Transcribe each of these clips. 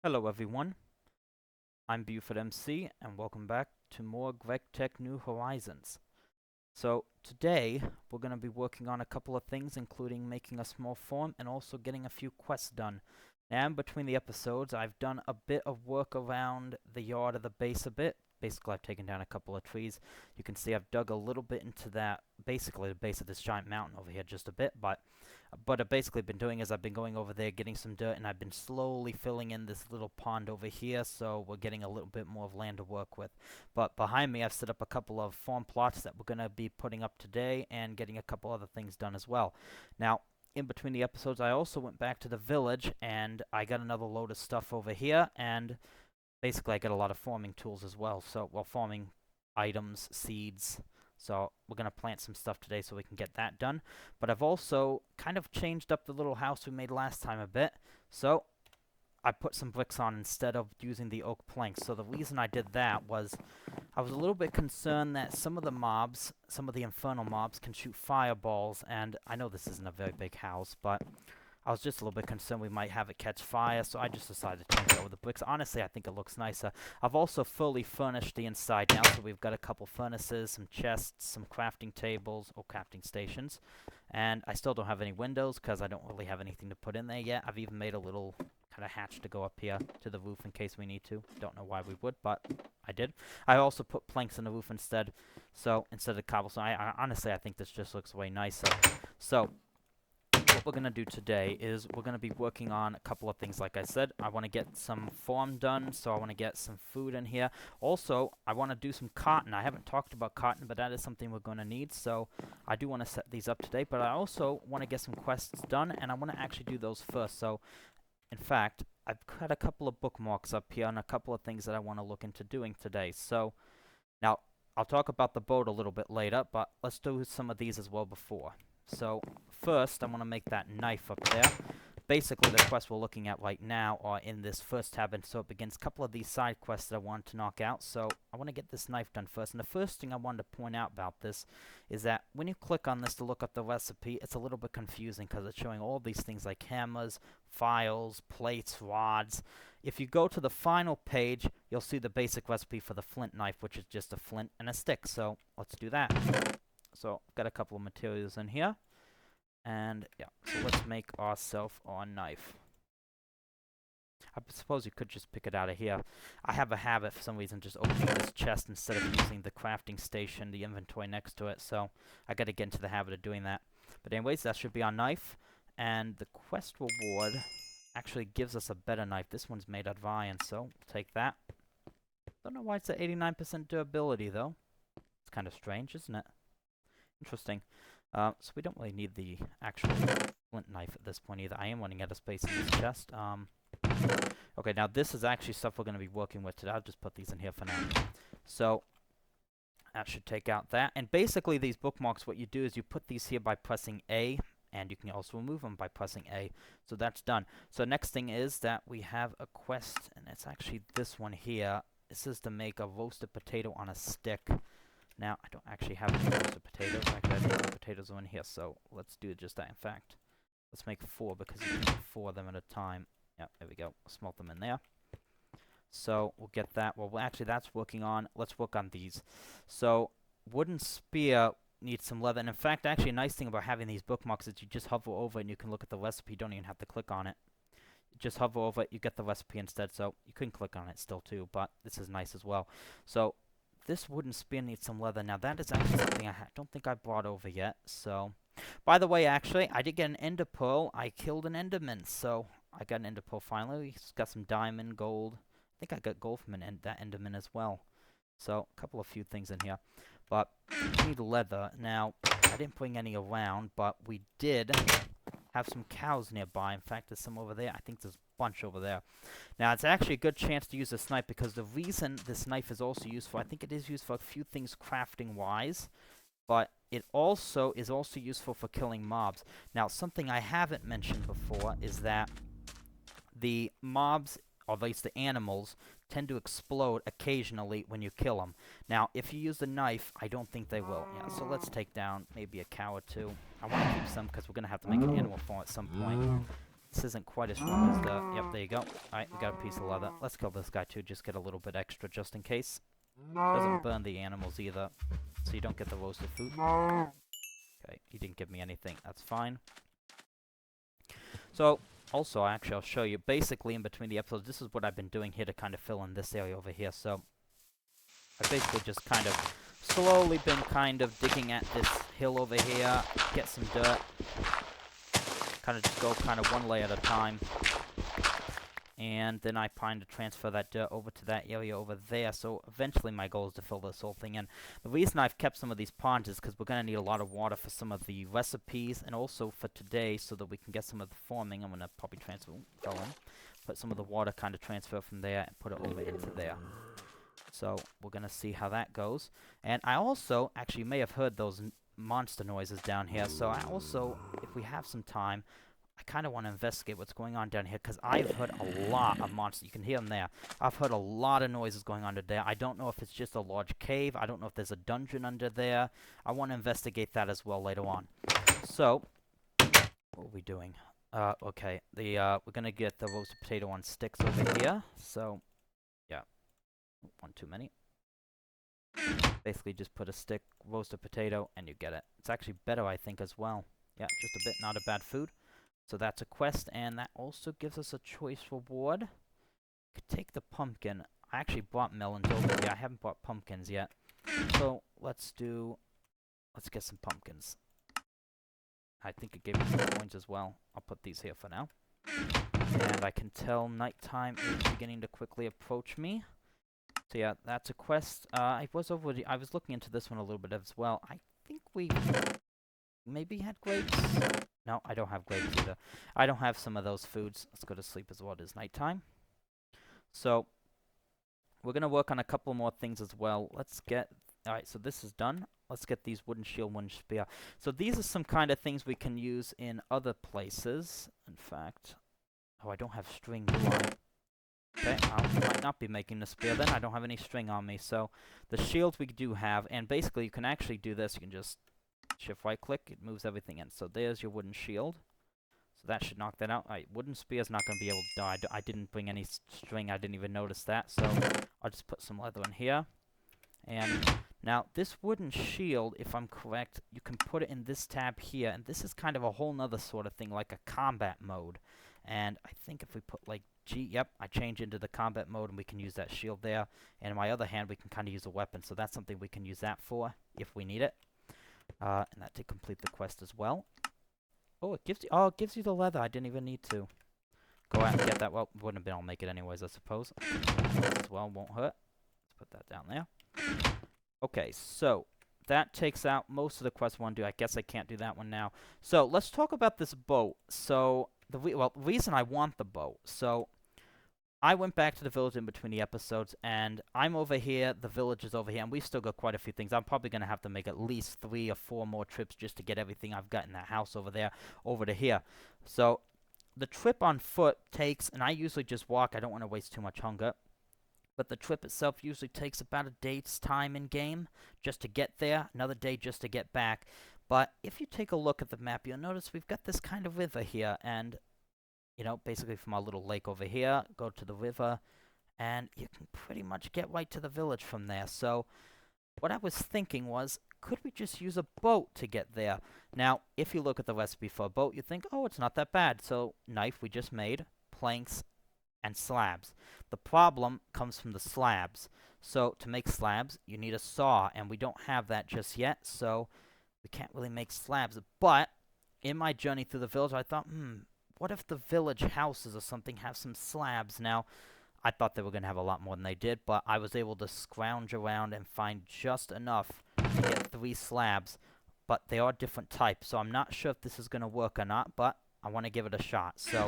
Hello everyone, I'm Buford MC and welcome back to more GregTech New Horizons. So today we're going to be working on a couple of things, including making a small farm and also getting a few quests done. Now in between the episodes I've done a bit of work around the yard of the base a bit. Basically I've taken down a couple of trees. You can see I've dug a little bit into that, basically the base of this giant mountain over here just a bit, but what I've basically been doing is I've been going over there, getting some dirt, and I've been slowly filling in this little pond over here, so we're getting a little bit more of land to work with. But behind me, I've set up a couple of farm plots that we're going to be putting up today, and getting a couple other things done as well. Now, in between the episodes, I also went back to the village, and I got another load of stuff over here, and basically I got a lot of farming tools as well. So, well, farming items, seeds. So we're going to plant some stuff today so we can get that done. But I've also kind of changed up the little house we made last time a bit. So I put some bricks on instead of using the oak planks. So the reason I did that was I was a little bit concerned that some of the mobs, some of the infernal mobs, can shoot fireballs. And I know this isn't a very big house, but I was just a little bit concerned we might have it catch fire, so I just decided to change it over the bricks. Honestly, I think it looks nicer. I've also fully furnished the inside now, so we've got a couple furnaces, some chests, some crafting tables, or crafting stations. And I still don't have any windows, because I don't really have anything to put in there yet. I've even made a little kind of hatch to go up here to the roof in case we need to. Don't know why we would, but I did. I also put planks in the roof instead, so instead of cobblestone. Honestly, I think this just looks way nicer. So what we're going to do today is we're going to be working on a couple of things. Like I said, I want to get some farm done, so I want to get some food in here. Also, I want to do some cotton. I haven't talked about cotton, but that is something we're going to need, so I do want to set these up today. But I also want to get some quests done, and I want to actually do those first. So, in fact, I've got a couple of bookmarks up here and a couple of things that I want to look into doing today. So, now, I'll talk about the boat a little bit later, but let's do some of these as well before. So, first, I want to make that knife up there. Basically, the quests we're looking at right now are in this first tab, and so it begins a couple of these side quests that I want to knock out. So, I want to get this knife done first. And the first thing I wanted to point out about this is that when you click on this to look up the recipe, it's a little bit confusing because it's showing all these things like hammers, files, plates, rods. If you go to the final page, you'll see the basic recipe for the flint knife, which is just a flint and a stick. So, let's do that. So, I've got a couple of materials in here. And, yeah, so let's make ourselves our knife. I suppose you could just pick it out of here. I have a habit, for some reason, just opening this chest instead of using the crafting station, the inventory next to it. So, I gotta get into the habit of doing that. But anyways, that should be our knife. And the quest reward actually gives us a better knife. This one's made out of iron, so we'll take that. Don't know why it's at 89% durability, though. It's kind of strange, isn't it? Interesting. So we don't really need the actual flint knife at this point either. I am running out of space in this chest. Okay, now this is actually stuff we're going to be working with today. I'll just put these in here for now. So that should take out that. And basically these bookmarks, what you do is you put these here by pressing A, and you can also remove them by pressing A. So that's done. So next thing is that we have a quest, and it's actually this one here. This is to make a roasted potato on a stick. Now, I don't actually have any roasted potatoes. Actually, I think the potatoes are in here, so let's do just that. In fact, let's make 4 because you can make 4 of them at a time. Yeah, there we go. Smelt them in there. So, we'll get that. Well, actually, that's working on. Let's work on these. So, wooden spear needs some leather. And in fact, actually, a nice thing about having these bookmarks is you just hover over it and you can look at the recipe. You don't even have to click on it. You just hover over it, you get the recipe instead. So, you can click on it still, too, but this is nice as well. So, this wooden spear needs some leather. Now, that is actually something I don't think I brought over yet. So, by the way, actually, I did get an ender pearl. I killed an enderman. So, I got an ender pearl finally. He's got some diamond, gold. I think I got gold from that enderman as well. So, a couple of few things in here. But, we need leather. Now, I didn't bring any around, but we did have some cows nearby. In fact, there's some over there. I think there's a bunch over there. Now, it's actually a good chance to use this knife because the reason this knife is also useful, I think it is used for a few things crafting-wise, but it also is also useful for killing mobs. Now, something I haven't mentioned before is that the mobs, or at least the animals, tend to explode occasionally when you kill them. Now, if you use the knife, I don't think they will. Yeah, so let's take down maybe a cow or two. I want to keep some because we're going to have to make an animal farm at some point. This isn't quite as strong as the... Yep, there you go. Alright, we got a piece of leather. Let's kill this guy too, just get a little bit extra just in case. Doesn't burn the animals either, so you don't get the roasted food. Okay, he didn't give me anything. That's fine. So, also, actually, I'll show you. Basically, in between the episodes, this is what I've been doing here to kind of fill in this area over here. So, I've basically just kind of slowly been kind of digging at this hill over here, get some dirt. Kind of just go kind of one layer at a time. And then I plan to transfer that dirt over to that area over there. So eventually my goal is to fill this whole thing in. The reason I've kept some of these ponds is because we're going to need a lot of water for some of the recipes and also for today so that we can get some of the farming. I'm going to probably transfer, put some of the water kind of transfer from there and put it over into there. So we're going to see how that goes. And I also, actually you may have heard those monster noises down here. So I also, if we have some time, I kind of want to investigate what's going on down here, because I've heard a lot of monsters. You can hear them there. I've heard a lot of noises going on there. I don't know if it's just a large cave. I don't know if there's a dungeon under there. I want to investigate that as well later on. So, what are we doing? Okay, we're going to get the roasted potato on sticks over here. So, yeah, one too many. Basically just put a stick, roasted potato, and you get it. It's actually better, I think, as well. Yeah, just a bit, not a bad food. So that's a quest, and that also gives us a choice reward. Could take the pumpkin. I actually bought melons over here. I haven't bought pumpkins yet. So let's get some pumpkins. I think it gave me some coins as well. I'll put these here for now. And I can tell nighttime is beginning to quickly approach me. So yeah, that's a quest. I was looking into this one a little bit as well. I think we maybe had grapes. No, I don't have grapes either. I don't have some of those foods. Let's go to sleep as well. It is nighttime. So, we're going to work on a couple more things as well. Alright, so this is done. Let's get these wooden shield, wooden spear. So these are some kind of things we can use in other places. In fact, I don't have string, do I? Okay, I might not be making the spear then. I don't have any string on me. So, the shields we do have, and basically you can actually do this. You can just shift right click, it moves everything in. So there's your wooden shield. So that should knock that out. Alright, wooden spear's not going to be able to die. I didn't bring any string, I didn't even notice that. So I'll just put some leather in here. And now this wooden shield, if I'm correct, you can put it in this tab here. And this is kind of a whole nother sort of thing, like a combat mode. And I think if we put like G, yep, I change into the combat mode and we can use that shield there. And in my other hand, we can kind of use a weapon. So that's something we can use that for if we need it. And that to complete the quest as well. Oh, it gives you the leather. I didn't even need to go out and get that. Well, wouldn't have been. I'll make it anyways, I suppose. As well, won't hurt. Let's put that down there. Okay, so that takes out most of the quests I want to do. I guess I can't do that one now. So let's talk about this boat. So the reason I want the boat. So I went back to the village in between the episodes, and I'm over here, the village is over here, and we've still got quite a few things. I'm probably going to have to make at least 3 or 4 more trips just to get everything I've got in that house over there, over to here. So, the trip on foot takes, and I usually just walk, I don't want to waste too much hunger, but the trip itself usually takes about a day's time in game just to get there, another day just to get back. But if you take a look at the map, you'll notice we've got this kind of river here, and you know, basically from our little lake over here, go to the river, and you can pretty much get right to the village from there. So, what I was thinking was, could we just use a boat to get there? Now, if you look at the recipe for a boat, you think, oh, it's not that bad. So, knife we just made, planks, and slabs. The problem comes from the slabs. So, to make slabs, you need a saw, and we don't have that just yet, so we can't really make slabs. But, in my journey through the village, I thought, what if the village houses or something have some slabs? Now, I thought they were going to have a lot more than they did, but I was able to scrounge around and find just enough to get 3 slabs. But they are different types, so I'm not sure if this is going to work or not, but I want to give it a shot. So,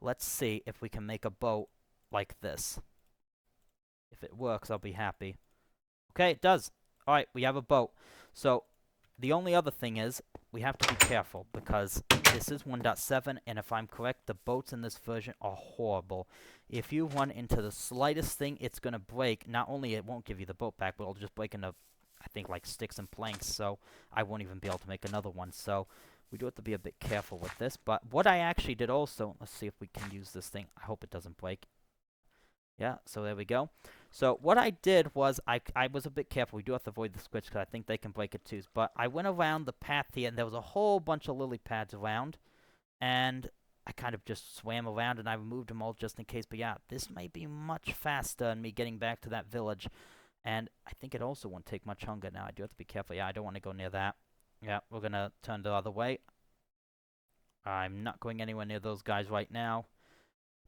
let's see if we can make a boat like this. If it works, I'll be happy. Okay, it does. Alright, we have a boat. So, the only other thing is, we have to be careful, because this is 1.7, and if I'm correct, the boats in this version are horrible. If you run into the slightest thing, it's going to break. Not only it won't give you the boat back, but it'll just break into, I think, like sticks and planks, so I won't even be able to make another one. So, We do have to be a bit careful with this, but what I actually did also, let's see if we can use this thing. I hope it doesn't break. Yeah, so there we go. So what I did was I was a bit careful. We do have to avoid the squitch because I think they can break it too. But I went around the path here, and there was a whole bunch of lily pads around. And I kind of just swam around, and I removed them all just in case. But yeah, this may be much faster than me getting back to that village. And I think it also won't take much hunger now. I do have to be careful. Yeah, I don't want to go near that. Yeah, we're going to turn the other way. I'm not going anywhere near those guys right now.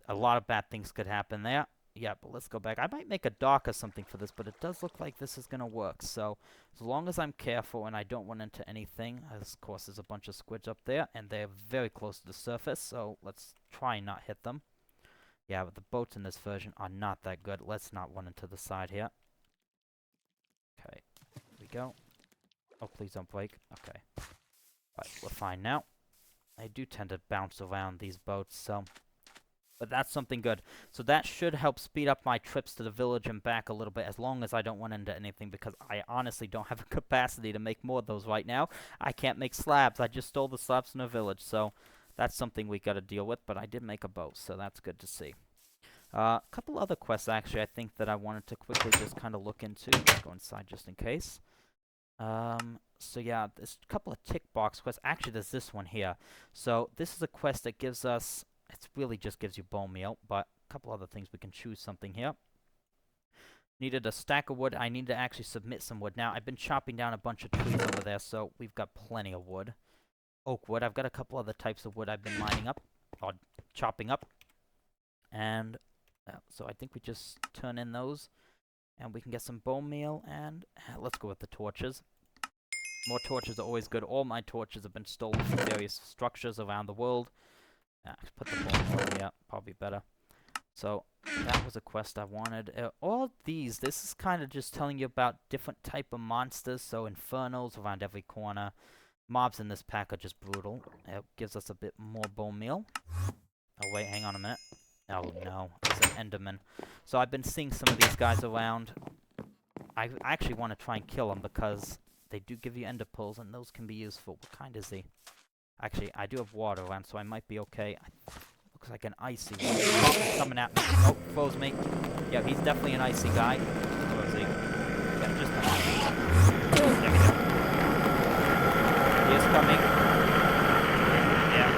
A lot of bad things could happen there. Yeah, but let's go back. I might make a dock or something for this, but it does look like this is going to work. So, as long as I'm careful and I don't run into anything, of course, there's a bunch of squids up there, and they're very close to the surface, so let's try and not hit them. Yeah, but the boats in this version are not that good. Let's not run into the side here. Okay, here we go. Oh, please don't break. Okay. Alright, we're fine now. I do tend to bounce around these boats, so... But that's something good. So that should help speed up my trips to the village and back a little bit, as long as I don't run into anything, because I honestly don't have a capacity to make more of those right now. I can't make slabs. I just stole the slabs from the village, so that's something we got to deal with, but I did make a boat, so that's good to see. A couple other quests, actually, I think that I wanted to quickly just kind of look into. Let's go inside just in case. So yeah, there's a couple of tick box quests. Actually, there's this one here. So this is a quest that gives us... It really just gives you bone meal, but a couple other things. We can choose something here. Needed a stack of wood. I need to actually submit some wood. Now, I've been chopping down a bunch of trees over there, so we've got plenty of wood. Oak wood. I've got a couple other types of wood I've been lining up, or chopping up. And so I think we just turn in those, and we can get some bone meal, and let's go with the torches. More torches are always good. All my torches have been stolen from various structures around the world. Put the bone meal here, probably better. So, that was a quest I wanted. All these, this is kind of just telling you about different type of monsters. So, infernos around every corner. Mobs in this pack are just brutal. It gives us a bit more bone meal. Oh, wait, hang on a minute. Oh, no, it's an enderman. So, I've been seeing some of these guys around. I actually want to try and kill them because they do give you ender pearls, and those can be useful. What kind is he? Actually, I do have water around, so I might be okay. Looks like an icy one. Oh, coming at me. Oh, froze me. Yeah, he's definitely an icy guy. Where is he? Yeah, just come on. There we go. He is coming. Yeah.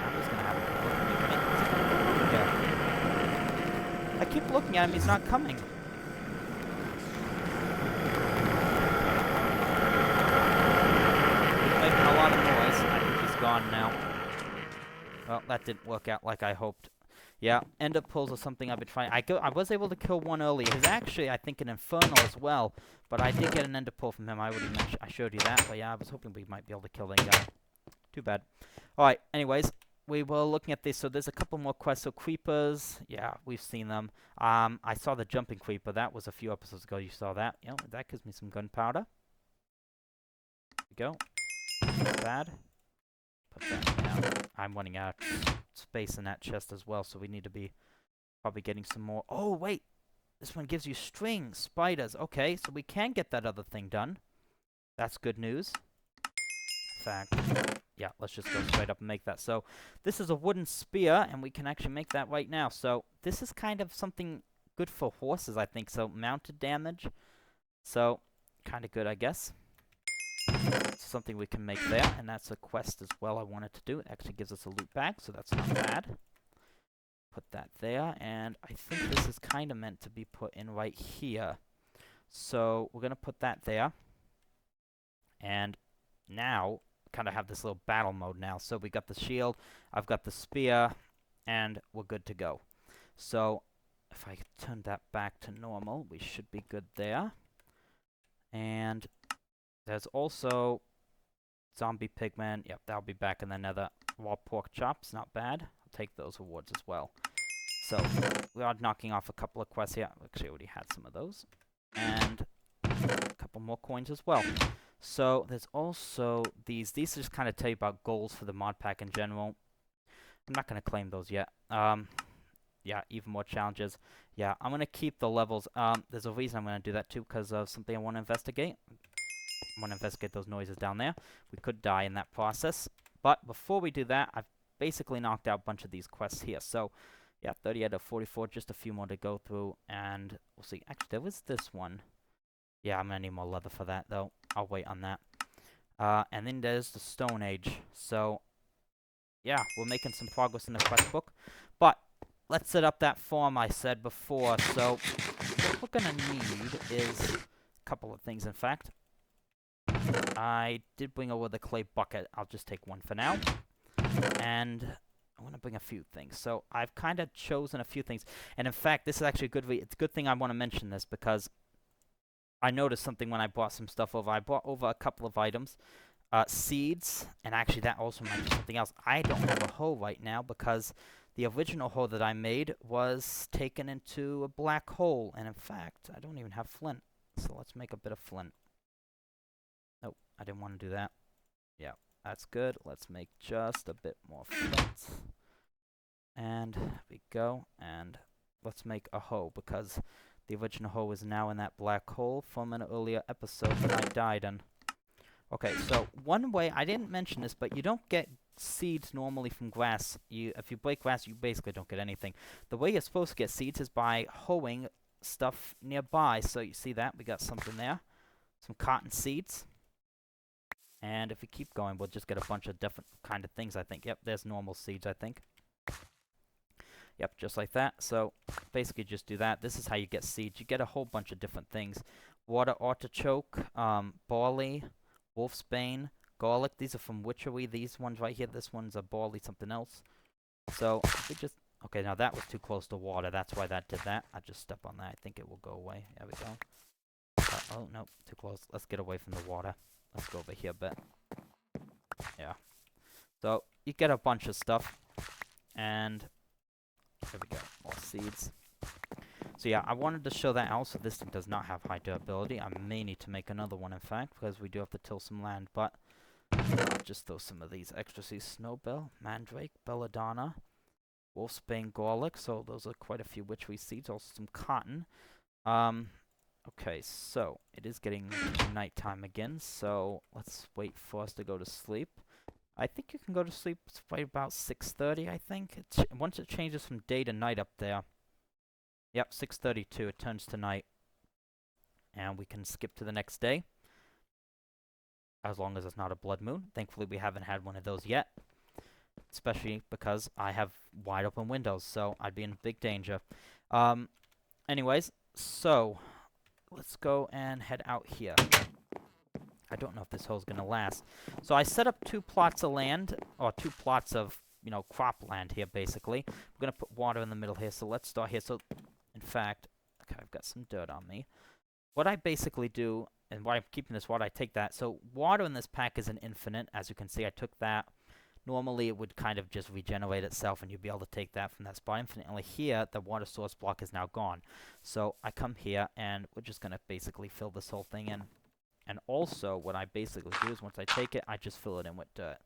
I'm just gonna have a look at him. I keep looking at him, he's not coming. Gone now. Well, that didn't work out like I hoped. Yeah, ender pearls are something I've been trying. I was able to kill one earlier. He's actually, I think, an infernal as well. But I did get an ender pearl from him. I already mentioned. I showed you that. But yeah, I was hoping we might be able to kill that guy. Too bad. All right. Anyways, we were looking at this. So there's a couple more quests. So creepers. Yeah, we've seen them. I saw the jumping creeper. That was a few episodes ago. You saw that. You know, that gives me some gunpowder. There we go. Not bad. I'm running out of space in that chest as well, so we need to be probably getting some more. Oh, wait! This one gives you string, spiders. Okay, so we can get that other thing done. That's good news. In fact, yeah, let's just go straight up and make that. So, this is a wooden spear, and we can actually make that right now. So, this is kind of something good for horses, I think. So, mounted damage. So, kind of good, I guess. Something we can make there, and that's a quest as well I wanted to do. It actually gives us a loot bag, so that's not bad. Put that there, and I think this is kind of meant to be put in right here. So we're going to put that there. And now, kind of have this little battle mode now. So we got the shield, I've got the spear, and we're good to go. So if I turn that back to normal, we should be good there. And there's also zombie pigmen. Yep, that'll be back in the nether. Raw pork chops, not bad. I'll take those rewards as well. So, we are knocking off a couple of quests here. Actually, I already had some of those. And a couple more coins as well. So, there's also these. These just kind of tell you about goals for the mod pack in general. I'm not going to claim those yet. Yeah, even more challenges. Yeah, I'm going to keep the levels. There's a reason I'm going to do that too, because of something I want to investigate. want to investigate those noises down there. We could die in that process. But before we do that, I've basically knocked out a bunch of these quests here. So, yeah, 30 out of 44, just a few more to go through, and we'll see. Actually, there was this one. Yeah, I'm gonna need more leather for that, though. I'll wait on that. And then there's the Stone Age. So, yeah, we're making some progress in the quest book. But let's set up that form I said before. So, what we're gonna need is a couple of things, in fact. I did bring over the clay bucket. I'll just take one for now. And I want to bring a few things. So I've kind of chosen a few things. And in fact, this is actually it's a good thing I want to mention this, because I noticed something when I brought some stuff over. I brought over a couple of items. Seeds, and actually that also might be something else. I don't have a hoe right now because the original hoe that I made was taken into a black hole. And in fact, I don't even have flint. So let's make a bit of flint. Nope, I didn't want to do that. Yeah, that's good. Let's make just a bit more flint. And there we go. And let's make a hoe, because the original hoe is now in that black hole from an earlier episode that I died in. Okay, so one way, I didn't mention this, but you don't get seeds normally from grass. If you break grass, you basically don't get anything. The way you're supposed to get seeds is by hoeing stuff nearby. So you see that? We got something there. Some cotton seeds. And if we keep going, we'll just get a bunch of different kind of things, I think. Yep, there's normal seeds, I think. Yep, just like that. So basically just do that. This is how you get seeds. You get a whole bunch of different things. Water artichoke, barley, wolfsbane, garlic. These are from witchery. These ones right here. This one's a barley something else. So if we just... Okay, now that was too close to water. That's why that did that. I just step on that. I think it will go away. There we go. Oh, no, too close. Let's get away from the water. Let's go over here a bit. Yeah. So you get a bunch of stuff. And there we go. More seeds. So yeah, I wanted to show that out. So this thing does not have high durability. I may need to make another one, in fact, because we do have to till some land. But I'll just throw some of these extra seeds. Snowbell, mandrake, belladonna, wolfsbane, garlic. So those are quite a few witchery seeds. Also some cotton. Okay, so it is getting nighttime again. So let's wait for us to go to sleep. I think you can go to sleep right about 6:30, I think. Once it changes from day to night up there. Yep, 6:32, it turns to night. And we can skip to the next day. As long as it's not a blood moon. Thankfully, we haven't had one of those yet. Especially because I have wide open windows, so I'd be in big danger. Anyways, so let's go and head out here. I don't know if this hole's gonna last. So I set up 2 plots of land, or 2 plots of, you know, cropland here, basically. We're gonna put water in the middle here, so let's start here. So, in fact, okay, I've got some dirt on me. What I basically do, and why I'm keeping this water, I take that. So, water in this pack is an infinite. As you can see, I took that. Normally, it would kind of just regenerate itself, and you'd be able to take that from that spot infinitely. Here, the water source block is now gone. So, I come here, and we're just gonna basically fill this whole thing in. And also, what I basically do is once I take it, I just fill it in with dirt.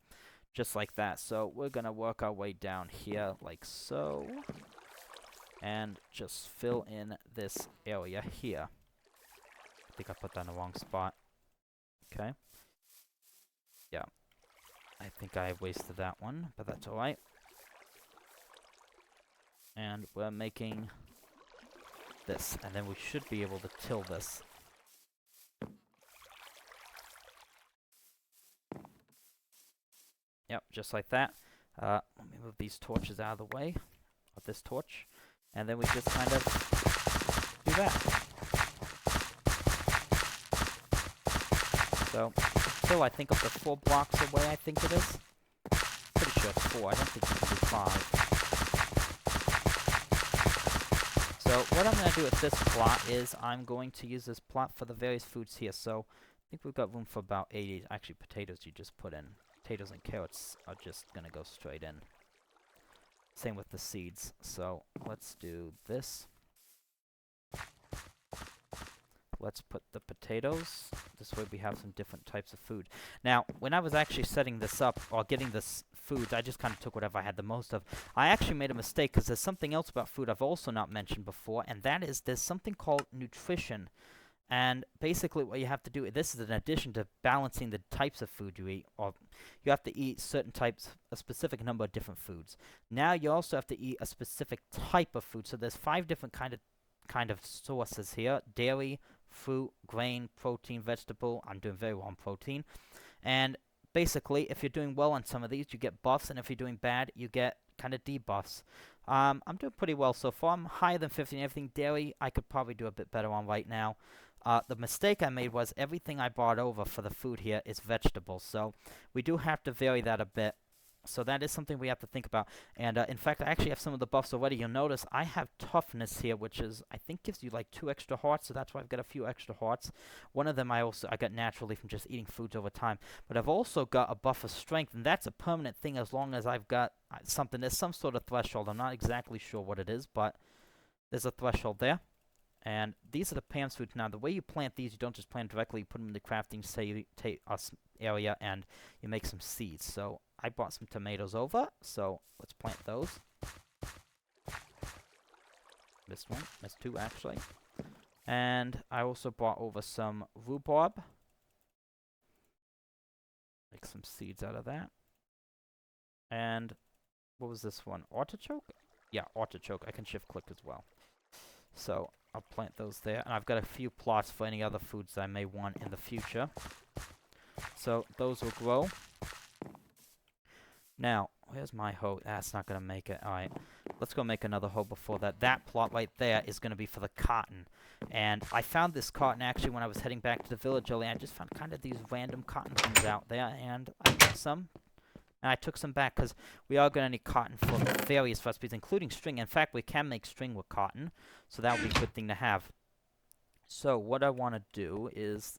Just like that. So, we're going to work our way down here, like so. And just fill in this area here. I think I put that in the wrong spot. Okay. Yeah. I think I wasted that one, but that's alright. And we're making this. And then we should be able to till this. Yep, just like that. Let me move these torches out of the way. Of this torch. And then we just kind of do that. So, still I think up to 4 blocks away, I think it is. Pretty sure it's 4. I don't think you can do 5. So, what I'm going to do with this plot is I'm going to use this plot for the various foods here. So, I think we've got room for about 80. Actually, potatoes you just put in. Potatoes and carrots are just going to go straight in. Same with the seeds. So let's do this. Let's put the potatoes. This way we have some different types of food. Now, when I was actually setting this up, or getting this food, I just kind of took whatever I had the most of. I actually made a mistake, because there's something else about food I've also not mentioned before, and that is there's something called nutrition. And basically what you have to do, this is in addition to balancing the types of food you eat, or you have to eat certain types, a specific number of different foods. Now you also have to eat a specific type of food. So there's 5 different kind of sources here: dairy, fruit, grain, protein, vegetable. I'm doing very well on protein. And basically, if you're doing well on some of these, you get buffs, and if you're doing bad, you get kind of debuffs. I'm doing pretty well so far. I'm higher than 50 and everything. Dairy, I could probably do a bit better on right now. The mistake I made was everything I brought over for the food here is vegetables, so we do have to vary that a bit. So that is something we have to think about. And in fact, I actually have some of the buffs already. You'll notice I have toughness here, which is, I think, gives you like 2 extra hearts, so that's why I've got a few extra hearts. One of them I got naturally from just eating foods over time. But I've also got a buff of strength, and that's a permanent thing as long as I've got something. There's some sort of threshold. I'm not exactly sure what it is, but there's a threshold there. And these are the Pam's foods. Now, the way you plant these, you don't just plant directly. You put them in the crafting area, and you make some seeds. So I brought some tomatoes over, so let's plant those. Missed one. Missed 2, actually. And I also brought over some rhubarb. Make some seeds out of that. And what was this one? Artichoke? Yeah, artichoke. I can shift click as well. So I'll plant those there. And I've got a few plots for any other foods I may want in the future. So those will grow. Now, where's my hoe? That's not going to make it. Alright, let's go make another hoe before that. That plot right there is going to be for the cotton. And I found this cotton actually when I was heading back to the village earlier. I just found kind of these random cotton things out there. And I got some. And I took some back because we are going to need cotton for various recipes, including string. In fact, we can make string with cotton. So that would be a good thing to have. So what I want to do is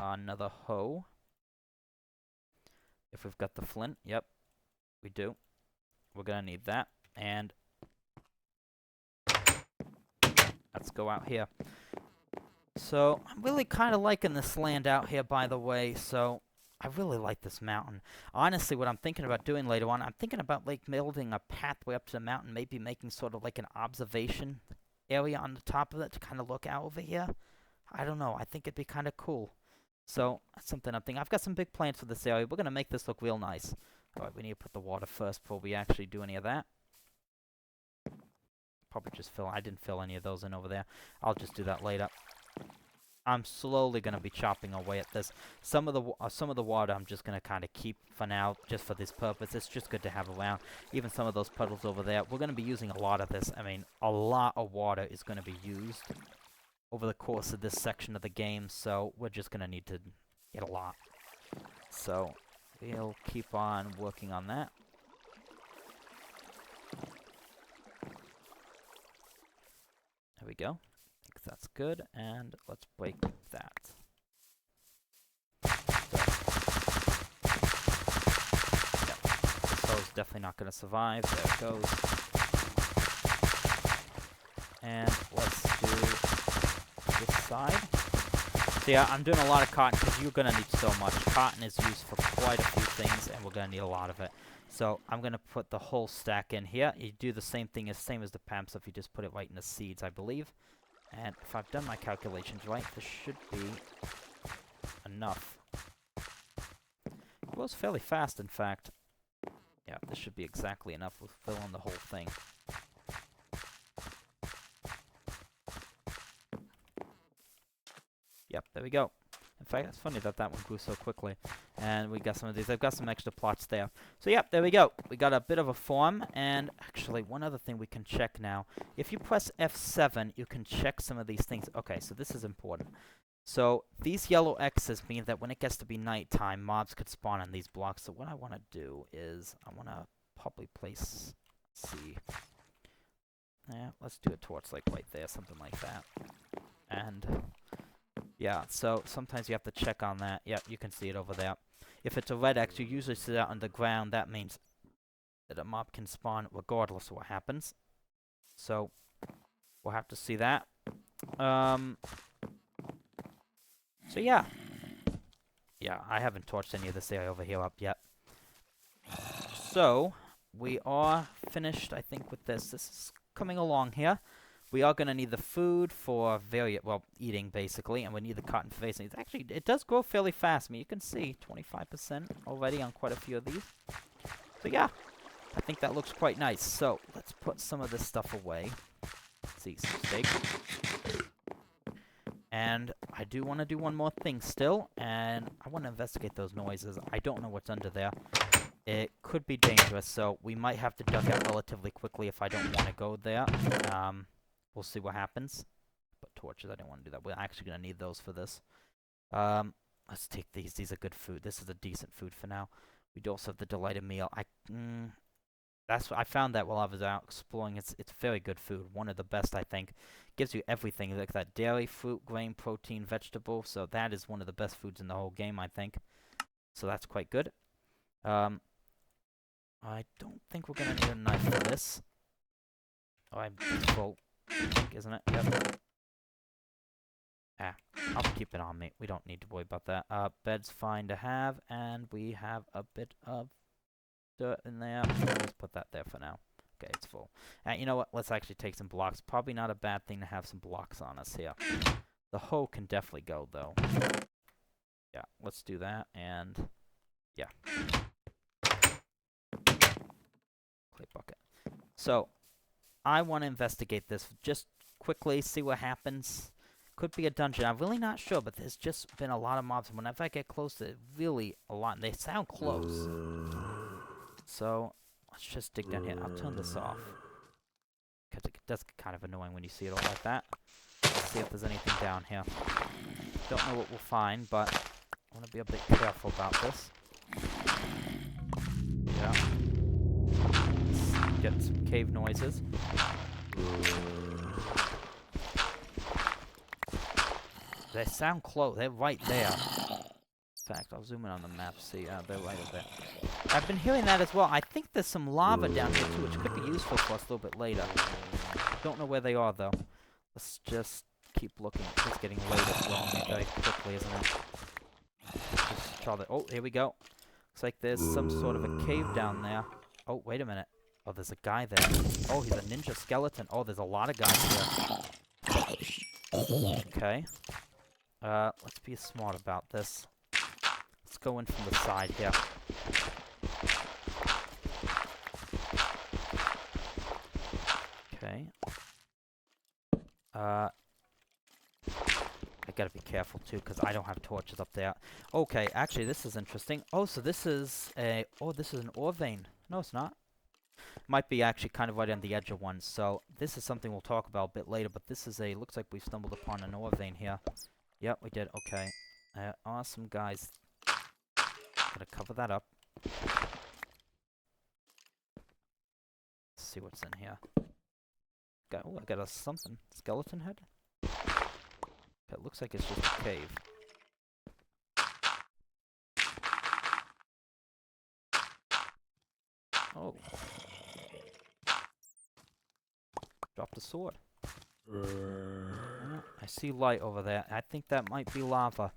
another hoe. If we've got the flint. Yep. We do. We're going to need that. And let's go out here. So I'm really kind of liking this land out here, by the way. So I really like this mountain. Honestly, what I'm thinking about doing later on, I'm thinking about like building a pathway up to the mountain, maybe making sort of like an observation area on the top of it to kind of look out over here. I don't know. I think it'd be kind of cool. So that's something I'm thinking. I've got some big plans for this area. We're going to make this look real nice. Alright, we need to put the water first before we actually do any of that. Probably just fill. I didn't fill any of those in over there. I'll just do that later. I'm slowly going to be chopping away at this. Some of the water I'm just going to kind of keep for now, just for this purpose. It's just good to have around. Even some of those puddles over there. We're going to be using a lot of this. I mean, a lot of water is going to be used over the course of this section of the game, so we're just going to need to get a lot. So we'll keep on working on that. There we go. I think that's good, and let's break that. Yep. This hoe's definitely not going to survive. There it goes. And let's do this side. So yeah, I'm doing a lot of cotton because you're going to need so much. Cotton is used for quite a few things, and we're going to need a lot of it. So I'm going to put the whole stack in here. You do the same thing, same as the PAM stuff. You just put it right in the seeds, I believe. And if I've done my calculations right, this should be enough. It goes fairly fast, in fact. Yeah, this should be exactly enough. We'll fill in the whole thing. Yep, there we go. In fact, it's funny that that one grew so quickly. And we got some of these. I've got some extra plots there. So, yep, there we go. We got a bit of a farm. And actually, one other thing we can check now. If you press F7, you can check some of these things. Okay, so this is important. So, these yellow X's mean that when it gets to be nighttime, mobs could spawn on these blocks. So, what I want to do is, I want to probably place, let's see. Yeah, let's do a torch like right there, something like that. And yeah, so sometimes you have to check on that. Yep, you can see it over there. If it's a red X, you usually see that on the ground. That means that a mob can spawn regardless of what happens. So, we'll have to see that. So yeah. Yeah, I haven't torched any of this area over here up yet. So, we are finished, I think, with this. This is coming along here. We are going to need the food for eating, basically, and we need the cotton for facing. It's actually, it does grow fairly fast. I mean, you can see 25% already on quite a few of these. So, yeah, I think that looks quite nice. So, let's put some of this stuff away. Let's eat some steak. And I do want to do one more thing still, and I want to investigate those noises. I don't know what's under there. It could be dangerous, so we might have to duck out relatively quickly if I don't want to go there. We'll see what happens. But torches, I don't want to do that. We're actually going to need those for this. Let's take these. These are good food. This is a decent food for now. We do also have the delighted meal. I found that while I was out exploring. It's very good food. One of the best, I think. Gives you everything. Like that dairy, fruit, grain, protein, vegetable. So that is one of the best foods in the whole game, I think. So that's quite good. I don't think we're going to need a knife for this. Oh, I'm full. Isn't it? Yep. I'll keep it on me. We don't need to worry about that. Bed's fine to have, and we have a bit of dirt in there. Let's put that there for now. Okay, it's full. You know what? Let's actually take some blocks. Probably not a bad thing to have some blocks on us here. The hoe can definitely go, though. Yeah, let's do that, and yeah. Clay bucket. So, I want to investigate this just quickly, see what happens. Could be a dungeon. I'm really not sure, but there's just been a lot of mobs. And whenever I get close to it, really a lot. And they sound close. So, let's just dig down here. I'll turn this off. Because it does get kind of annoying when you see it all like that. Let's see if there's anything down here. Don't know what we'll find, but I want to be a bit careful about this. Yeah. Getting some cave noises. They sound close. They're right there. In fact, I'll zoom in on the map. See, they're right over there. I've been hearing that as well. I think there's some lava down here too, which could be useful for us a little bit later. Don't know where they are though. Let's just keep looking. It's getting late as well very quickly, isn't it? Just try that. Oh, here we go. Looks like there's some sort of a cave down there. Oh, wait a minute. Oh, there's a guy there. Oh, he's a ninja skeleton. Oh, there's a lot of guys here. Okay. Let's be smart about this. Let's go in from the side here. Okay. I gotta be careful too, because I don't have torches up there. Okay, actually, this is interesting. Oh, so this is a... Oh, this is an ore vein. No, it's not. Might be actually kind of right on the edge of one. So, this is something we'll talk about a bit later, but this is a... Looks like we've stumbled upon an ore vein here. Yep, we did. Okay. Awesome, guys. Gotta cover that up. Let's see what's in here. Oh, I got a something. Skeleton head? It looks like it's just a cave. Oh. Dropped a sword. I see light over there. I think that might be lava.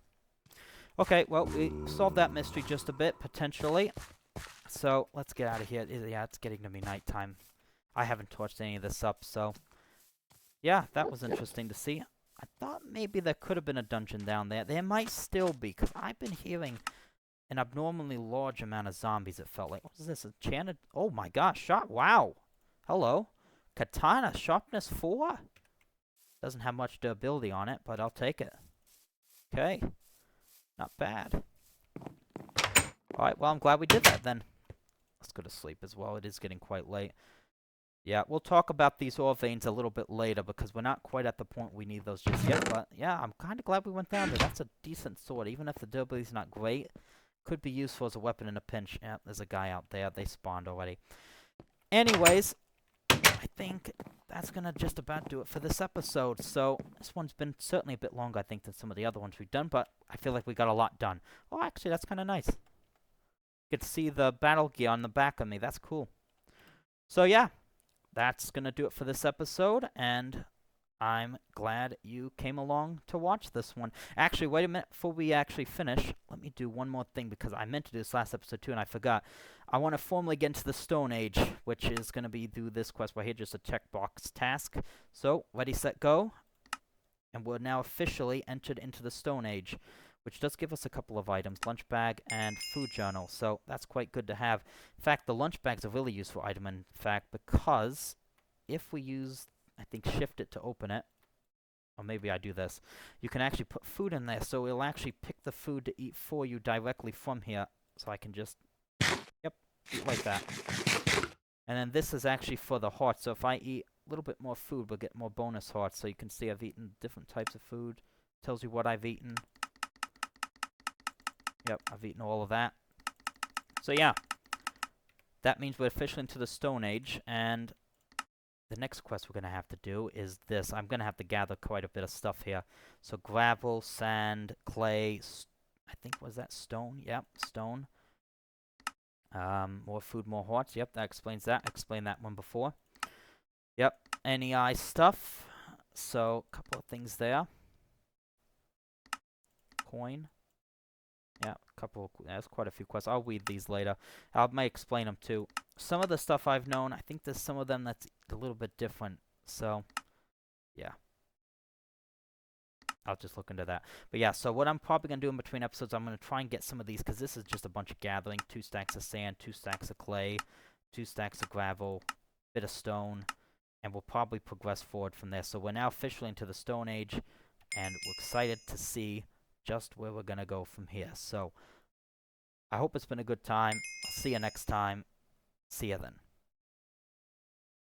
Okay, well, we solved that mystery just a bit, potentially. So, let's get out of here. Yeah, it's getting to be nighttime. I haven't torched any of this up, so... Yeah, that was interesting to see. I thought maybe there could have been a dungeon down there. There might still be, because I've been hearing an abnormally large amount of zombies, it felt like. What is this? Enchanted? Oh my gosh, shot. Wow. Hello. Katana, sharpness 4? Doesn't have much durability on it, but I'll take it. Okay. Not bad. Alright, well, I'm glad we did that then. Let's go to sleep as well. It is getting quite late. Yeah, we'll talk about these ore veins a little bit later because we're not quite at the point we need those just yet. But yeah, I'm kind of glad we went down there. That's a decent sword. Even if the durability's not great, could be useful as a weapon in a pinch. Yeah, there's a guy out there. They spawned already. Anyways, I think that's going to just about do it for this episode. So this one's been certainly a bit longer, I think, than some of the other ones we've done. But I feel like we got a lot done. Oh, actually, that's kind of nice. You can see the battle gear on the back of me. That's cool. So yeah. That's going to do it for this episode, and I'm glad you came along to watch this one. Actually, wait a minute before we actually finish. Let me do one more thing because I meant to do this last episode too and I forgot. I want to formally get into the Stone Age, which is going to be through this quest right here, just a checkbox task. So, ready, set, go. And we're now officially entered into the Stone Age, which does give us a couple of items, lunch bag and food journal. So that's quite good to have. In fact, the lunch bag's a really useful item, in fact, because if we use, I think, shift it to open it, or maybe I do this, you can actually put food in there, so it'll actually pick the food to eat for you directly from here. So I can just, yep, eat like that. And then this is actually for the heart, so if I eat a little bit more food, we'll get more bonus hearts. So you can see I've eaten different types of food. Tells you what I've eaten. Yep, I've eaten all of that. So yeah, that means we're officially into the Stone Age, and the next quest we're going to have to do is this. I'm going to have to gather quite a bit of stuff here. So gravel, sand, clay, I think, was that stone? Yep, stone. More food, more hearts. Yep, that explains that. I explained that one before. Yep, NEI stuff. So, a couple of things there. Coin. Yeah, there's quite a few quests. I'll read these later. I may explain them too. Some of the stuff I've known, I think there's some of them that's a little bit different. So, yeah. I'll just look into that. But yeah, so what I'm probably going to do in between episodes, I'm going to try and get some of these, because this is just a bunch of gathering. 2 stacks of sand, 2 stacks of clay, 2 stacks of gravel, bit of stone, and we'll probably progress forward from there. So we're now officially into the Stone Age, and we're excited to see just where we're going to go from here. So I hope it's been a good time. I'll see you next time. See you then.